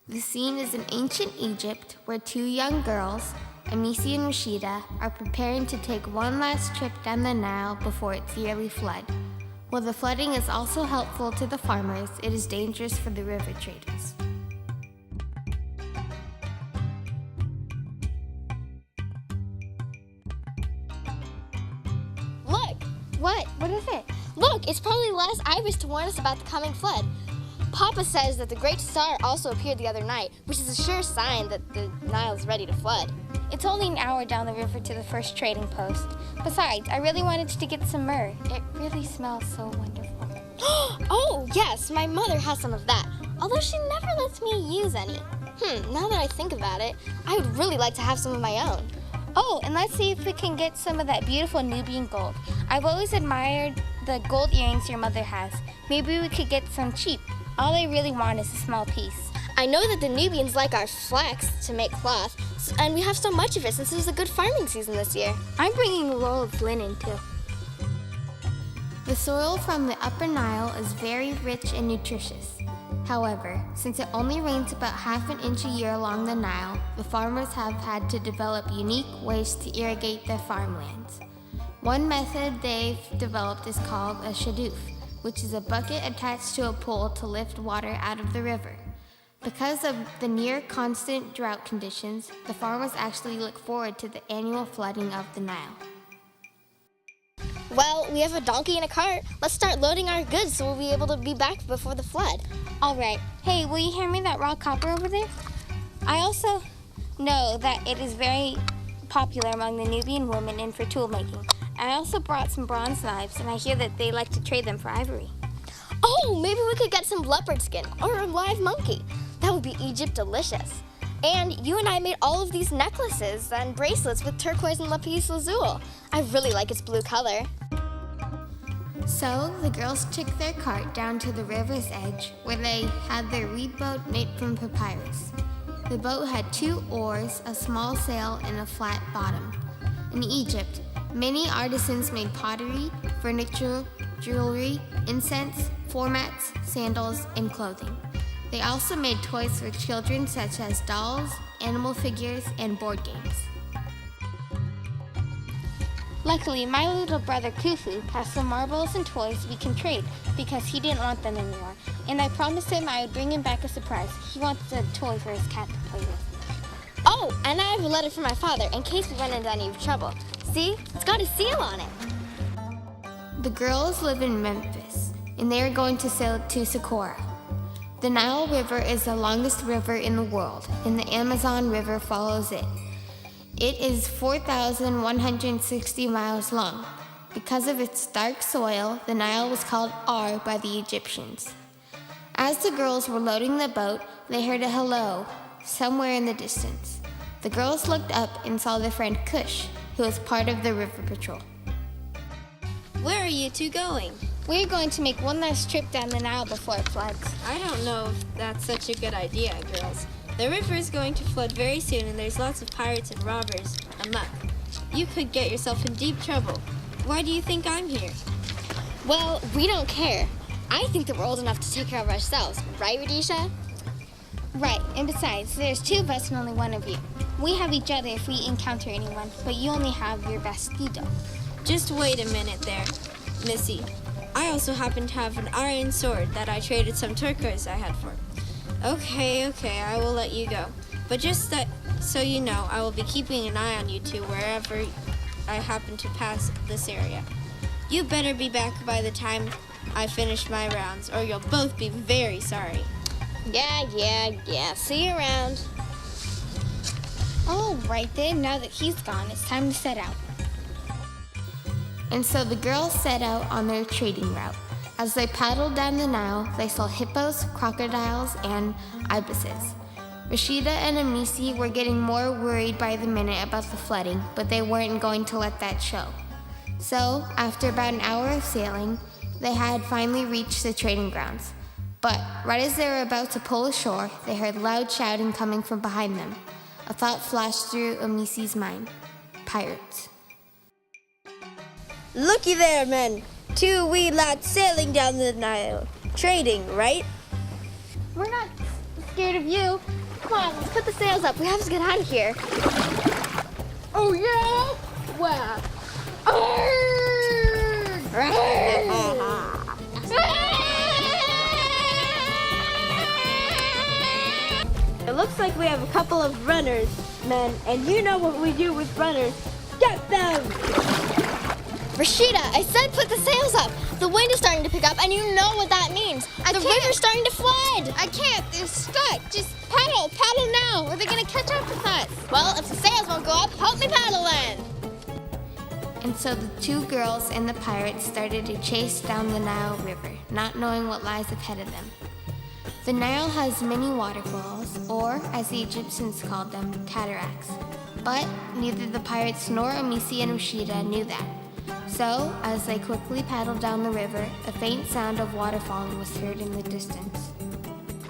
The scene is in ancient Egypt where two young girls, Amisi and Rashida, are preparing to take one last trip down the Nile before its yearly flood. While the flooding is also helpful to the farmers, it is dangerous for the river traders. Look! What? What is it? Look, it's probably the last ibis to warn us about the coming flood. Papa says that the Great Star also appeared the other night, which is a sure sign that the Nile is ready to flood. It's only an hour down the river to the first trading post. Besides, I really wanted to get some myrrh. It really smells so wonderful. Oh, yes, my mother has some of that, although she never lets me use any. Now that I think about it, I would really like to have some of my own. Oh, and let's see if we can get some of that beautiful Nubian gold. I've always admired the gold earrings your mother has. Maybe we could get some cheap. All I really want is a small piece. I know that the Nubians like our flax to make cloth, and we have so much of it since it was a good farming season this year. I'm bringing a roll of linen too. The soil from the Upper Nile is very rich and nutritious. However, since it only rains about half an inch a year along the Nile, the farmers have had to develop unique ways to irrigate their farmlands. One method they've developed is called a shadoof, which is a bucket attached to a pole to lift water out of the river. Because of the near constant drought conditions, the farmers actually look forward to the annual flooding of the Nile. Well, we have a donkey and a cart. Let's start loading our goods so we'll be able to be back before the flood. All right. Hey, will you hand me that raw copper over there? I also know that it is very popular among the Nubian women and for tool making. I also brought some bronze knives, and I hear that they like to trade them for ivory. Oh, maybe we could get some leopard skin or a live monkey. That would be Egypt delicious. And you and I made all of these necklaces and bracelets with turquoise and lapis lazuli. I really like its blue color. So the girls took their cart down to the river's edge where they had their reed boat made from papyrus. The boat had 2 oars, a small sail, and a flat bottom. In Egypt, many artisans made pottery, furniture, jewelry, incense, floor mats, sandals, and clothing. They also made toys for children such as dolls, animal figures, and board games. Luckily, my little brother Khufu has some marbles and toys we can trade because he didn't want them anymore. And I promised him I would bring him back a surprise. He wants a toy for his cat to play with. Oh, and I have a letter from my father in case we run into any trouble. See, it's got a seal on it. The girls live in Memphis, and they are going to sail to Socorro. The Nile River is the longest river in the world, and the Amazon River follows it. It is 4,160 miles long. Because of its dark soil, the Nile was called Ar by the Egyptians. As the girls were loading the boat, they heard a hello somewhere in the distance. The girls looked up and saw their friend Kush, who was part of the river patrol. Where are you two going? We're going to make one last trip down the Nile before it floods. I don't know if that's such a good idea, girls. The river is going to flood very soon and there's lots of pirates and robbers amok. You could get yourself in deep trouble. Why do you think I'm here? Well, we don't care. I think that we're old enough to take care of ourselves, right, Radisha? Right, and besides, there's 2 of us and only 1 of you. We have each other if we encounter anyone, but you only have your vestido. Just wait a minute there, Missy. I also happen to have an iron sword that I traded some turquoise I had for. Okay, I will let you go. But just that, so you know, I will be keeping an eye on you two wherever I happen to pass this area. You better be back by the time I finish my rounds, or you'll both be very sorry. Yeah. See you around. All right then, now that he's gone, it's time to set out. And so the girls set out on their trading route. As they paddled down the Nile, they saw hippos, crocodiles, and ibises. Rashida and Amisi were getting more worried by the minute about the flooding, but they weren't going to let that show. So, after about an hour of sailing, they had finally reached the trading grounds. But right as they were about to pull ashore, they heard loud shouting coming from behind them. A thought flashed through Amisi's mind. Pirates. Looky there, men. Two wee lads sailing down the Nile, trading, right? We're not scared of you. Come on, let's put the sails up. We have to get out of here. Oh, yeah? Well. It looks like we have a couple of runners, men, and you know what we do with runners. Get them! Rashida, I said put the sails up. The wind is starting to pick up, and you know what that means. The river's starting to flood. I can't. They're stuck. Just paddle. Paddle now, or they're going to catch up with us. Well, if the sails won't go up, help me paddle then. And so the two girls and the pirates started to chase down the Nile River, not knowing what lies ahead of them. The Nile has many waterfalls, or as the Egyptians called them, cataracts. But neither the pirates nor Amisi and Rashida knew that. So, as they quickly paddled down the river, a faint sound of water falling was heard in the distance.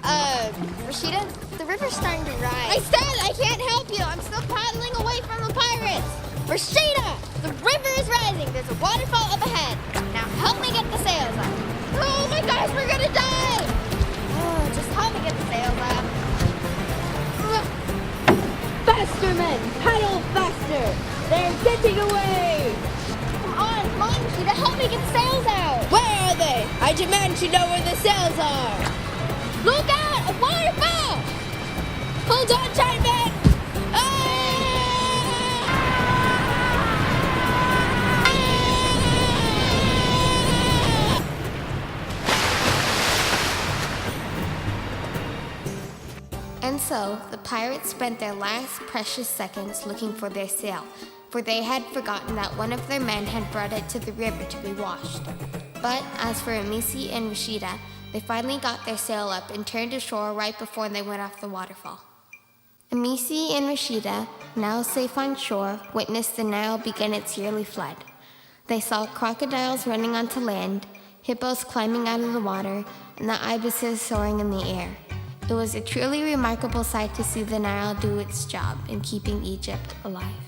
Rashida, the river's starting to rise. I said I can't help you! I'm still paddling away from the pirates! Rashida, the river is rising. There's a waterfall up ahead. Now help me get the sails up. Oh my gosh, we're gonna die! Oh, just help me get the sails up. Faster, men! Paddle faster! They're getting away! Come on, Rashida, help me get the sails out. Where are they? I demand to know where the sails are! Look out, a waterfall! Hold on tight, men! And so, the pirates spent their last precious seconds looking for their sail, for they had forgotten that one of their men had brought it to the river to be washed. But as for Amisi and Rashida, they finally got their sail up and turned ashore right before they went off the waterfall. Amisi and Rashida, now safe on shore, witnessed the Nile begin its yearly flood. They saw crocodiles running onto land, hippos climbing out of the water, and the ibises soaring in the air. It was a truly remarkable sight to see the Nile do its job in keeping Egypt alive.